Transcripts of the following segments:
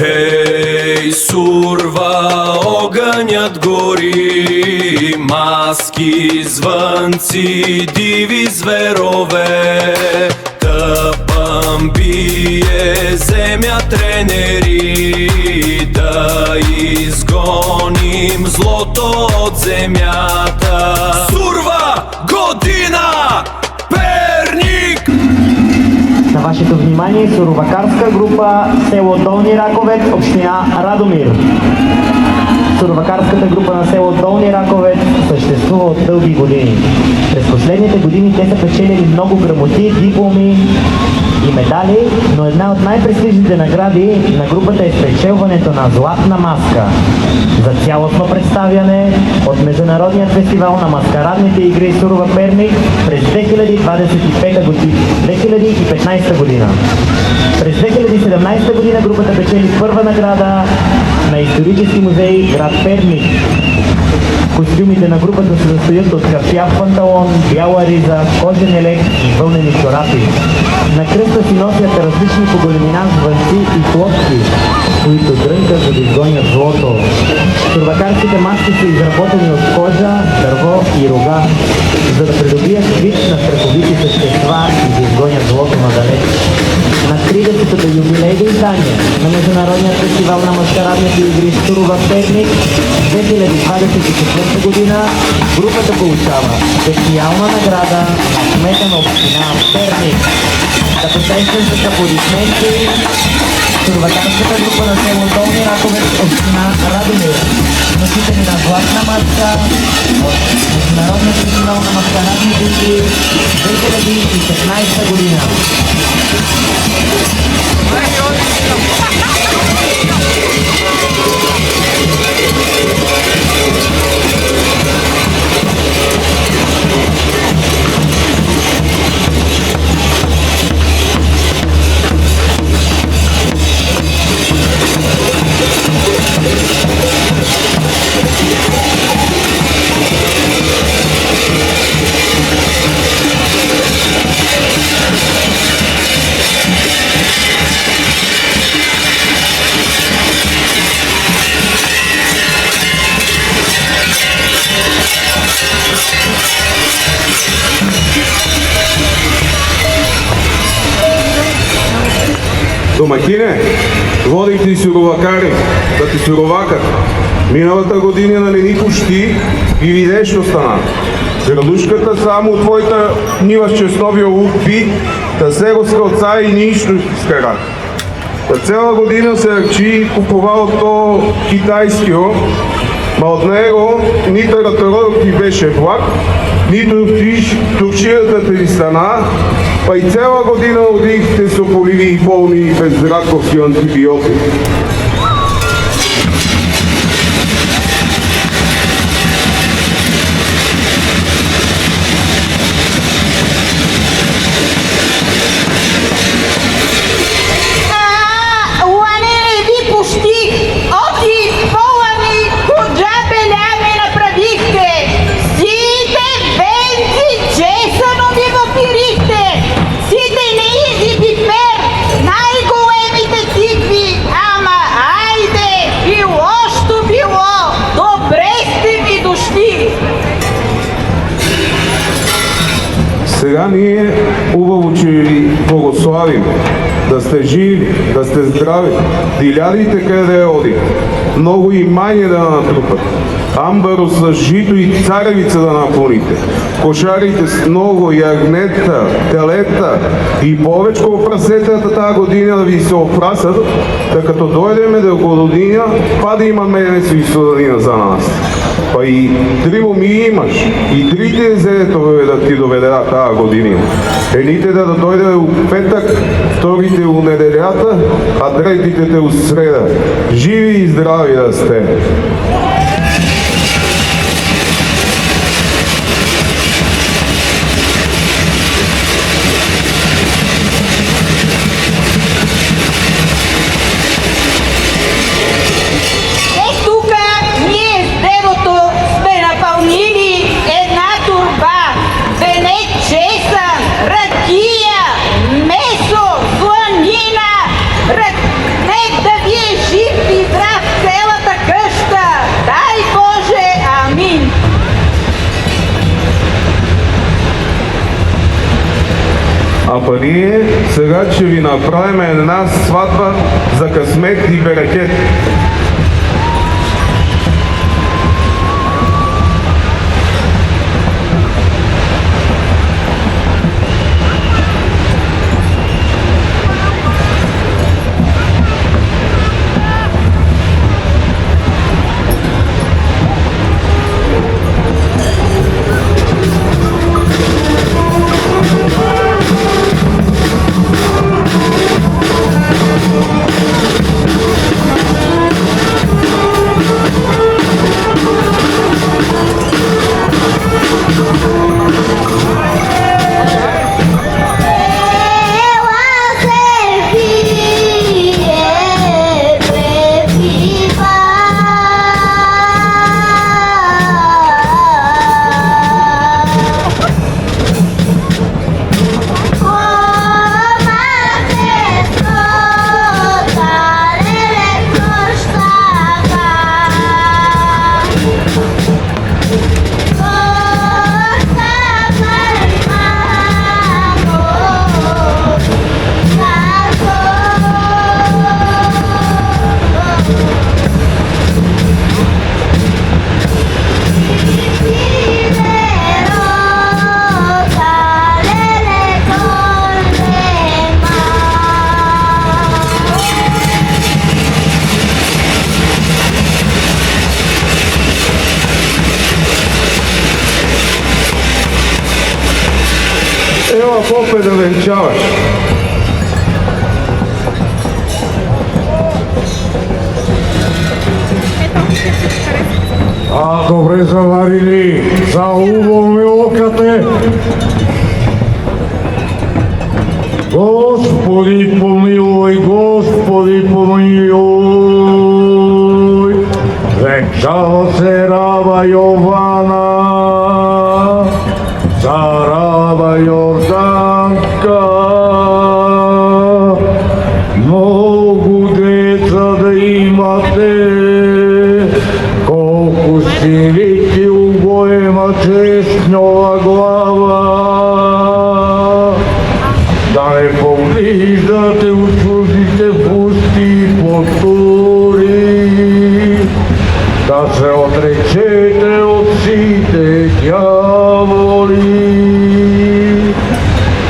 Хей, сурва, огънят гори, маски, звънци, диви зверове. Тъпъм бие земя тренери, да изгоним злото от земята. Сурва година! Перник! На вашето внимание суровакарска група село Долни Раковец, община Радомир. Суровакарската група на село Долни Раковец съществува от дълги години. През последните години те са печелили много грамоти, дипломи и медали, но една от най-престижните награди на групата е спечелването на златна маска за цялостно представяне от Международният фестивал на маскарадните игри Сурова Перник през 2015 година. През 2017 година групата печели първа награда на исторически музей град Перник. Костюмите на групата се състоят от кафяв панталон, бяла риза, кожен елек и вълнени чорапи. На кръста си носят различни по големина звънци и плочки, които дрънкат, за да изгонят злото. Сурвакарските маски са изработени от кожа, дърво и рога, за да придобият вид на страховити същества и да изгонят злото надалеч. На 30-то юбилейно издание на Международния фестивал на маскарадните игри Сурова Перник 2024 година групата получава специална награда на кмета на община Перник. Да посрещам с аплодисменти Сурвакарската група на село Долни Раковец, община Радомир, носители на златна маска от Международния фестивал на маскарадните игри 2015 година. Домакине, водих ти суровакари, да ти суровакат. Миналата година нали ни пущи и видеш що стана. Градушката само твоята нива с честновия лук би, да се го скълца и нищо скара. Та цяла година се ръчи купувал то китайскио, ма от него нито ратародът ти беше влак, нито турчията ти стана, па и цяла година одихте со поливи и болни и безраковски антибиотики. Сега ние хубаво, че ви благославим, да сте живи, да сте здрави, дилядите къде оди, много имания да натрупат, амбаро с жито и царевица да напълните, кошарите с много ягнета, телета и повечко прасетата тази година да ви се опрасат, да като дойдеме до година, па да има месо и сладанина за нас. Па и три моми имаш, и трите дезетове да ти доведат тази година. Едните да дойде у петък, вторите у неделята, а третите у среда. Живи и здрави да сте! Месо, слонина, нека да ви е па ние сега ќе ви направиме една свадба за късмет и берекет. Ева попе да венчаваш. А, добре заварили, за убавме окате. Господи помилуй, Господи помилуй. Венчава се раба Јована, за раба Јорданка. Многу деца да имате, колку сирити у гоема честнова глава. Да не повлиждате у чужите пусти потури, да се отречете од сите ѓаволи,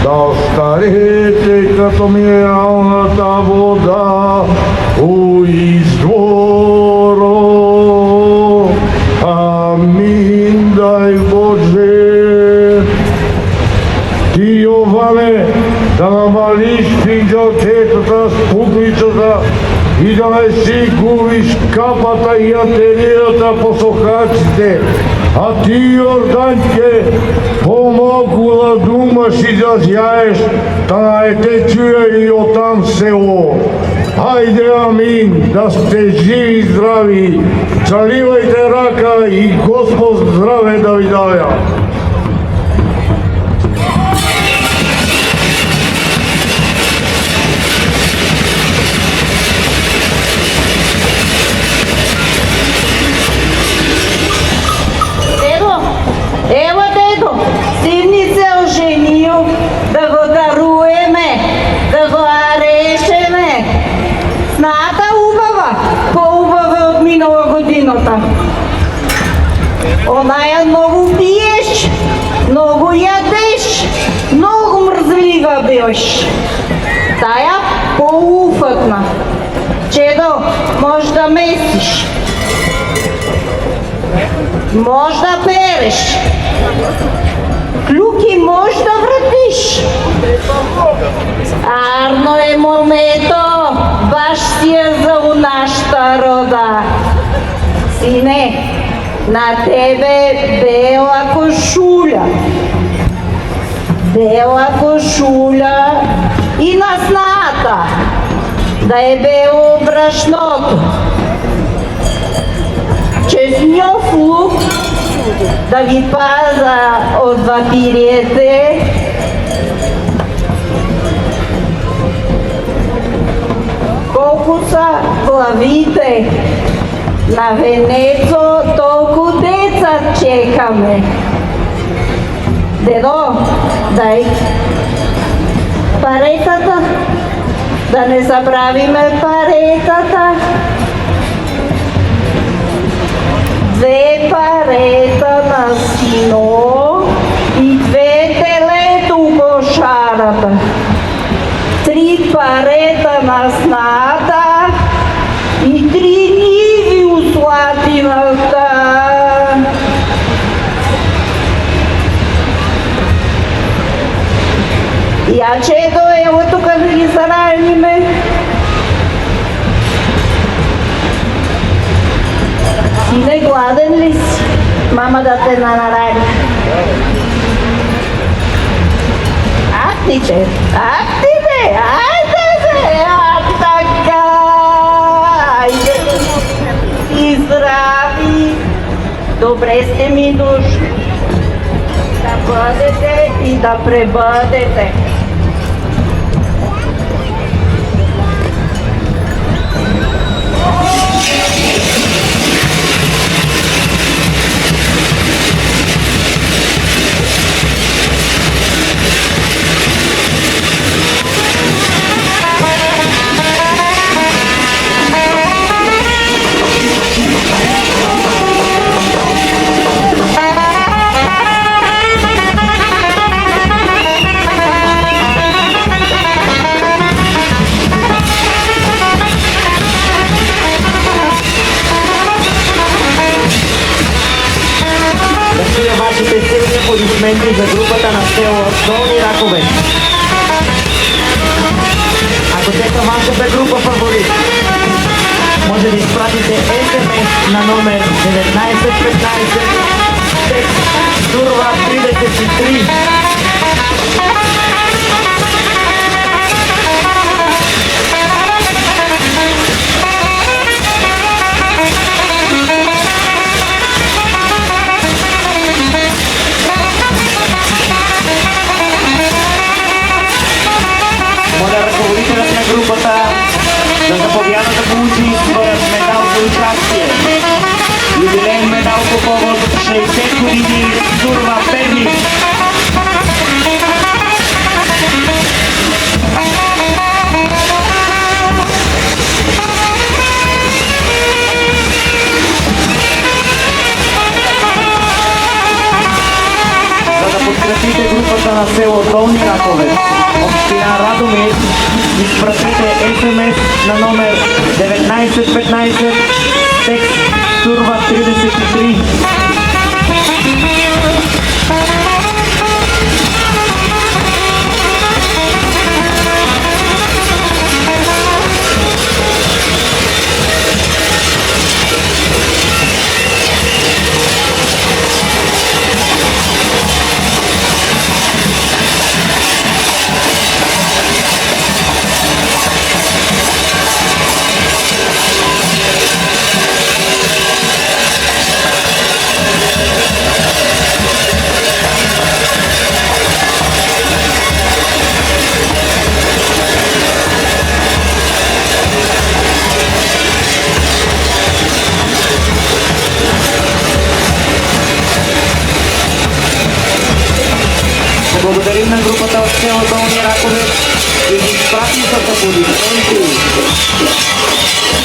да остарете като минералната вода у изворо. Амин, дай Боже. Ти, Јоване, да намалиш пинџалчетата, спудницата и да не си губиш капата и атеријата по сокраците. А ти, Јорданке, помалку да думаш и да зјаеш, да не те чуе и оттам село. Хајде, амин, да сте живи и здрави, царивајте рака и Господ здраве да ви даја. Ево, дедо, син се оженио, да го даруеме, да го арешеме. Сната убава, по-убава од минала годината. Онаја многу пиеш, многу јадеш, многу мрзлива беш. Таја по-уфатна. Чедо, може да месиш. Може да переш, клюки може да вратиш. Арно е момето, баш си е за у нашата рода. Сине, на тебе бела кошуля. Бела кошуля и на сната, да е бело брашното. Честнјов лук да ви паза од вампириите. Колку са главите на венецо, толку деца чекаме. Дедо, дај Да не забравиме паретата. 2 парета на сино и 2 телета у кошарата. 3 парета на сната и 3 ниви у слатината. Я чедо, ево тук да ги заравниме. Сине, гладен ли си? Мама да те наради. Ах ти че, ах ти бе, айде бе, ах така. Айде и здрави. Добре сте ми дошли. Да бъдете и да пребъдете. Вашите силни аплодисменти за групата на село Долни Раковец. Ако те са вашата група фаворит, може да изпратите SMS на номер 1915 текст Сурва 33. Ръководителят на групата за заповяда да получи своят медал за участие. Юбилейен медал по повод 60 години Сурва Перник. За да подкрепите групата на село Долни Раковец, община Радомир, изпратете SMS на номер 1915 текст Сурва 33. Благодарим на групата от село Долни Раковец и ги изпратим с аплодисменти.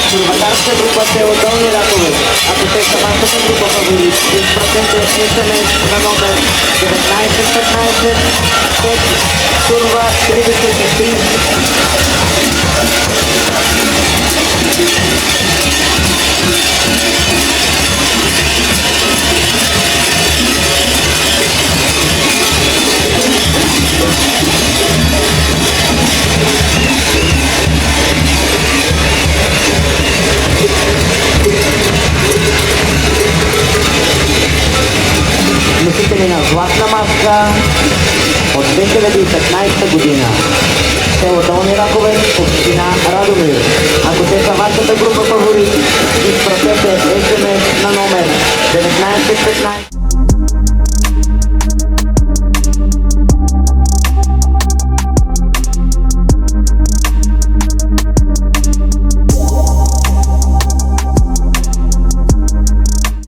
Сурватарска група село Долни Раковец. Ако те са вашата група фаворит, изпратете SMS на номер 1915 текст Сурва 33. Носители на златна маска от 2015 година. Село Долни Раковец, община Радомир. Ако те са вашата група фаворит, изпратете SMS на номер 1915.